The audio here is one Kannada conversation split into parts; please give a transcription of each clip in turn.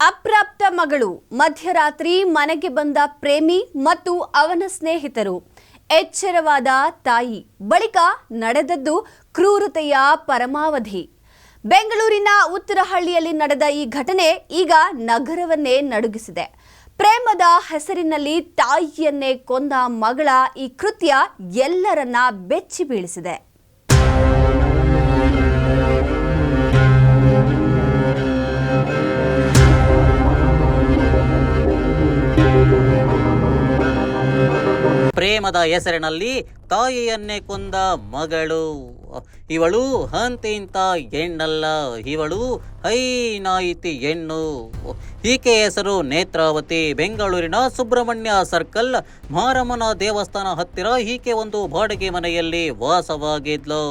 ಅಪ್ರಾಪ್ತ ಮಗಳು ಮಧ್ಯರಾತ್ರಿ ಮನೆಗೆ ಬಂದ ಪ್ರೇಮಿ ಮತ್ತು ಅವನ ಸ್ನೇಹಿತರು. ಎಚ್ಚರವಾದ ತಾಯಿ ಬಳಿಕ ನಡೆದದ್ದು ಕ್ರೂರತೆಯ ಪರಮಾವಧಿ. ಬೆಂಗಳೂರಿನ ಉತ್ತರಹಳ್ಳಿಯಲ್ಲಿ ನಡೆದ ಈ ಘಟನೆ ಈಗ ನಗರವನ್ನೇ ನಡುಗಿಸಿದೆ. ಪ್ರೇಮದ ಹೆಸರಿನಲ್ಲಿ ತಾಯಿಯನ್ನೇ ಕೊಂದ ಮಗಳ ಈ ಕೃತ್ಯ ಎಲ್ಲರನ್ನ ಬೆಚ್ಚಿ ಬೀಳಿಸಿದೆ. ಪ್ರೇಮದ ಹೆಸರಿನಲ್ಲಿ ತಾಯಿಯನ್ನೇ ಕೊಂದ ಮಗಳು. ಇವಳು ಅಂತಿಂತ ಹೆಣ್ಣಲ್ಲ, ಇವಳು ಹೈನಾಯಿತಿ ಹೆಣ್ಣು. ಈಕೆ ಹೆಸರು ನೇತ್ರಾವತಿ. ಬೆಂಗಳೂರಿನ ಸುಬ್ರಹ್ಮಣ್ಯ ಸರ್ಕಲ್ ಮಾರಮ್ಮನ ದೇವಸ್ಥಾನ ಹತ್ತಿರ ಈಕೆ ಒಂದು ಬಾಡಿಗೆ ಮನೆಯಲ್ಲಿ ವಾಸವಾಗಿದ್ಲು.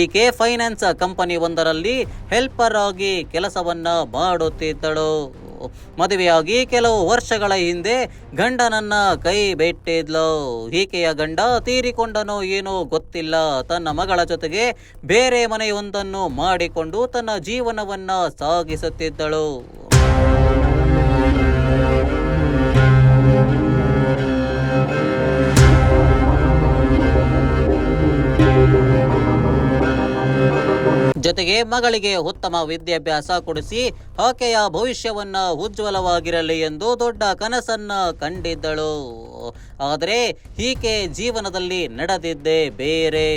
ಈಕೆ ಫೈನಾನ್ಸ್ ಕಂಪನಿ ಒಂದರಲ್ಲಿ ಹೆಲ್ಪರ್ ಆಗಿ ಕೆಲಸವನ್ನ ಮಾಡುತ್ತಿದ್ದಳು. ಮದುವೆಯಾಗಿ ಕೆಲವು ವರ್ಷಗಳ ಹಿಂದೆ ಗಂಡನನ್ನ ಕೈ ಬಿಟ್ಟಿದ್ಲು. ಈಕೆಯ ಗಂಡ ತೀರಿಕೊಂಡನೋ ಏನೋ ಗೊತ್ತಿಲ್ಲ. ತನ್ನ ಮಗಳ ಜೊತೆಗೆ ಬೇರೆ ಮನೆಯೊಂದನ್ನು ಮಾಡಿಕೊಂಡು ತನ್ನ ಜೀವನವನ್ನ ಸಾಗಿಸುತ್ತಿದ್ದಳು. ಜೊತೆಗೆ ಮಗಳಿಗೆ ಉತ್ತಮ ವಿದ್ಯಾಭ್ಯಾಸ ಕೊಡಿಸಿ ಆಕೆಯ ಭವಿಷ್ಯವನ್ನ ಉಜ್ವಲವಾಗಿರಲಿ ಎಂದು ದೊಡ್ಡ ಕನಸನ್ನ ಕಂಡಿದ್ದಳು. ಆದರೆ ಈಕೆ ಜೀವನದಲ್ಲಿ ನಡೆದಿದ್ದೇ ಬೇರೆ.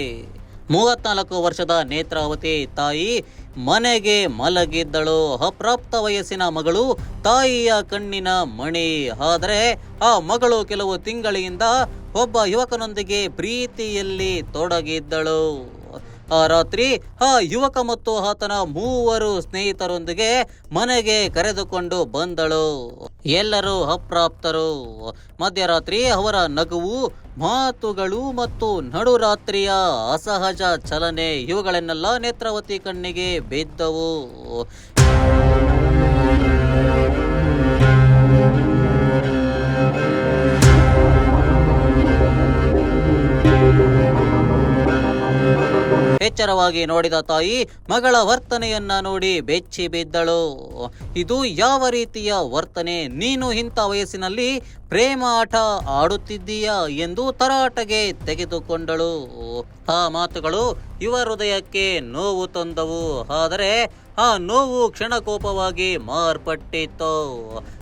34 ವರ್ಷದ ನೇತ್ರಾವತಿ ತಾಯಿ ಮನೆಗೆ ಮಲಗಿದ್ದಳು. ಅಪ್ರಾಪ್ತ ವಯಸ್ಸಿನ ಮಗಳು ತಾಯಿಯ ಕಣ್ಣಿನ ಮಣಿ. ಆದರೆ ಆ ಮಗಳು ಕೆಲವು ತಿಂಗಳಿಂದ ಒಬ್ಬ ಯುವಕನೊಂದಿಗೆ ಪ್ರೀತಿಯಲ್ಲಿ ತೊಡಗಿದ್ದಳು. ಆ ರಾತ್ರಿ ಆ ಯುವಕ ಮತ್ತು ಆತನ 3 ಸ್ನೇಹಿತರೊಂದಿಗೆ ಮನೆಗೆ ಕರೆದುಕೊಂಡು ಬಂದಳು. ಎಲ್ಲರೂ ಅಪ್ರಾಪ್ತರು. ಮಧ್ಯರಾತ್ರಿ ಅವರ ನಗುವು, ಮಾತುಗಳು ಮತ್ತು ನಡುರಾತ್ರಿಯ ಅಸಹಜ ಚಲನೆ ಇವುಗಳನ್ನೆಲ್ಲ ನೇತ್ರಾವತಿ ಕಣ್ಣಿಗೆ ಬಿದ್ದವು. ಎಚ್ಚರವಾಗಿ ನೋಡಿದ ತಾಯಿ ಮಗಳ ವರ್ತನೆಯನ್ನ ನೋಡಿ ಬೆಚ್ಚಿ ಬಿದ್ದಳು. ಇದು ಯಾವ ರೀತಿಯ ವರ್ತನೆ? ನೀನು ಇಂಥ ವಯಸ್ಸಿನಲ್ಲಿ ಪ್ರೇಮ ಆಟ ಆಡುತ್ತಿದ್ದೀಯಾ ಎಂದು ತರಾಟೆಗೆ ತೆಗೆದುಕೊಂಡಳು. ಆ ಮಾತುಗಳು ಯುವ ಹೃದಯಕ್ಕೆ ನೋವು ತಂದವು. ಆದರೆ ಆ ನೋವು ಕ್ಷಣಕೋಪವಾಗಿ ಮಾರ್ಪಟ್ಟಿತ್ತು.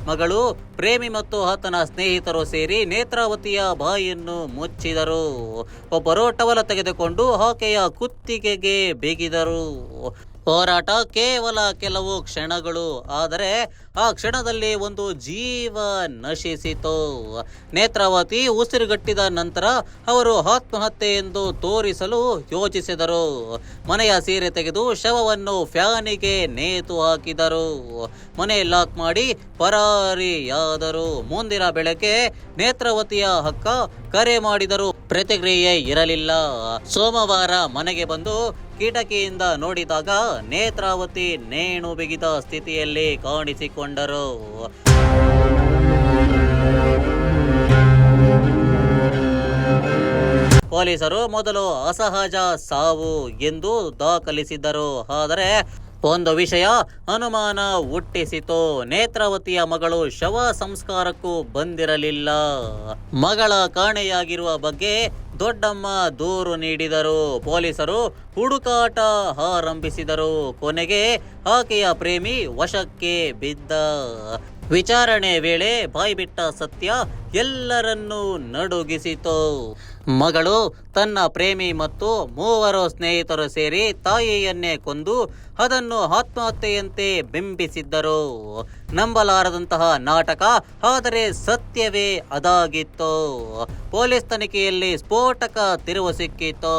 ಮಗಳು, ಪ್ರೇಮಿ ಮತ್ತು ಆತನ ಸ್ನೇಹಿತರು ಸೇರಿ ನೇತ್ರಾವತಿಯ ಬಾಯಿಯನ್ನು ಮುಚ್ಚಿದರು. ಒಬ್ಬರು ಟವಲ ತೆಗೆದುಕೊಂಡು ಆಕೆಯ ಕುತ್ತಿಗೆಗೆ ಬಿಗಿದರು. ಹೋರಾಟ ಕೇವಲ ಕೆಲವು ಕ್ಷಣಗಳು. ಆದರೆ ಆ ಕ್ಷಣದಲ್ಲಿ ಒಂದು ಜೀವ ನಶಿಸಿತು. ನೇತ್ರಾವತಿ ಉಸಿರುಗಟ್ಟಿದ ನಂತರ ಅವರು ಆತ್ಮಹತ್ಯೆ ಎಂದು ತೋರಿಸಲು ಯೋಚಿಸಿದರು. ಮನೆಯ ಸೀರೆ ತೆಗೆದು ಶವವನ್ನು ಫ್ಯಾನಿಗೆ ನೇತು ಹಾಕಿದರು. ಮನೆ ಲಾಕ್ ಮಾಡಿ ಪರಾರಿಯಾದರು. ಮುಂದಿನ ಬೆಳಗ್ಗೆ ನೇತ್ರಾವತಿಯ ಅಕ್ಕ ಕರೆ ಮಾಡಿದರು. ಪ್ರತಿಕ್ರಿಯೆ ಇರಲಿಲ್ಲ. ಸೋಮವಾರ ಮನೆಗೆ ಬಂದು ಕಿಟಕಿಯಿಂದ ನೋಡಿದಾಗ ನೇತ್ರಾವತಿ ನೇಣು ಬಿಗಿದ ಸ್ಥಿತಿಯಲ್ಲಿ ಕಾಣಿಸಿಕೊಂಡರು. ಪೊಲೀಸರು ಮೊದಲು ಅಸಹಜ ಸಾವು ಎಂದು ದಾಖಲಿಸಿದ್ದರು. ಆದರೆ ಒಂದು ವಿಷಯ ಅನುಮಾನ ಹುಟ್ಟಿಸಿತು. ನೇತ್ರಾವತಿಯ ಮಗಳು ಶವ ಸಂಸ್ಕಾರಕ್ಕೂ ಬಂದಿರಲಿಲ್ಲ. ಮಗಳ ಕಾಣೆಯಾಗಿರುವ ಬಗ್ಗೆ ದೊಡ್ಡಮ್ಮ ದೂರು ನೀಡಿದರು. ಪೊಲೀಸರು ಹುಡುಕಾಟ ಆರಂಭಿಸಿದರು. ಕೊನೆಗೆ ಆಕೆಯ ಪ್ರೇಮಿ ವಶಕ್ಕೆ ಬಿದ್ದ. ವಿಚಾರಣೆ ವೇಳೆ ಬಾಯ್ಬಿಟ್ಟ ಸತ್ಯ ಎಲ್ಲರನ್ನೂ ನಡುಗಿಸಿತು. ಮಗಳು ತನ್ನ ಪ್ರೇಮಿ ಮತ್ತು 3 ಸ್ನೇಹಿತರು ಸೇರಿ ತಾಯಿಯನ್ನೇ ಕೊಂದು ಅದನ್ನು ಆತ್ಮಹತ್ಯೆಯಂತೆ ಬಿಂಬಿಸಿದ್ದರು. ನಂಬಲಾರದಂತಹ ನಾಟಕ, ಆದರೆ ಸತ್ಯವೇ ಅದಾಗಿತ್ತು. ಪೊಲೀಸ್ ತನಿಖೆಯಲ್ಲಿ ಸ್ಫೋಟಕ ತಿರುವು ಸಿಕ್ಕಿತು.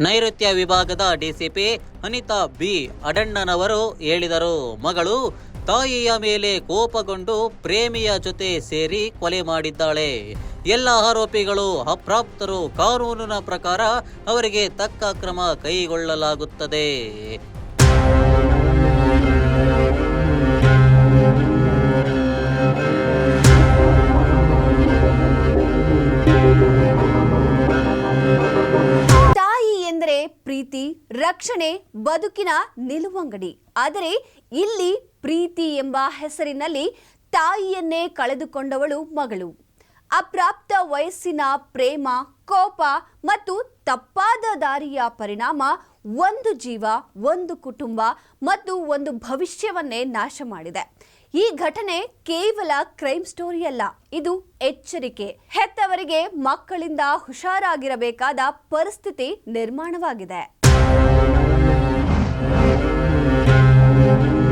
ನೈಋತ್ಯ ವಿಭಾಗದ ಡಿಸಿಪಿ ಅನಿತಾ ಬಿ ಅಡಣ್ಣನವರು ಹೇಳಿದರು, ಮಗಳು ತಾಯಿಯ ಮೇಲೆ ಕೋಪಗೊಂಡು ಪ್ರೇಮಿಯ ಜೊತೆ ಸೇರಿ ಕೊಲೆ ಮಾಡಿದ್ದಾಳೆ. ಎಲ್ಲ ಆರೋಪಿಗಳು ಅಪ್ರಾಪ್ತರು. ಕಾನೂನಿನ ಪ್ರಕಾರ ಅವರಿಗೆ ತಕ್ಕ ಕ್ರಮ ಕೈಗೊಳ್ಳಲಾಗುತ್ತದೆ. ತಾಯಿ ಎಂದರೆ ಪ್ರೀತಿ ಪ್ರೀತಿ ರಕ್ಷಣೆ ಬದುಕಿನ ನಿಲುವಂಗಡಿ. ಆದರೆ ಇಲ್ಲಿ ಪ್ರೀತಿ ಎಂಬ ಹೆಸರಿನಲ್ಲಿ ತಾಯಿಯನ್ನೇ ಕಳೆದುಕೊಂಡವಳು ಮಗಳು. ಅಪ್ರಾಪ್ತ ವಯಸ್ಸಿನ ಪ್ರೇಮ, ಕೋಪ ಮತ್ತು ತಪ್ಪಾದ ದಾರಿಯ ಪರಿಣಾಮ ಒಂದು ಜೀವ, ಒಂದು ಕುಟುಂಬ ಮತ್ತು ಒಂದು ಭವಿಷ್ಯವನ್ನೇ ನಾಶ ಮಾಡಿದೆ. ಈ ಘಟನೆ ಕೇವಲ ಕ್ರೈಮ್ ಸ್ಟೋರಿ ಅಲ್ಲ, ಇದು ಎಚ್ಚರಿಕೆ. ಹೆತ್ತವರಿಗೆ ಮಕ್ಕಳಿಂದ ಹುಷಾರಾಗಿರಬೇಕಾದ ಪರಿಸ್ಥಿತಿ ನಿರ್ಮಾಣವಾಗಿದೆ.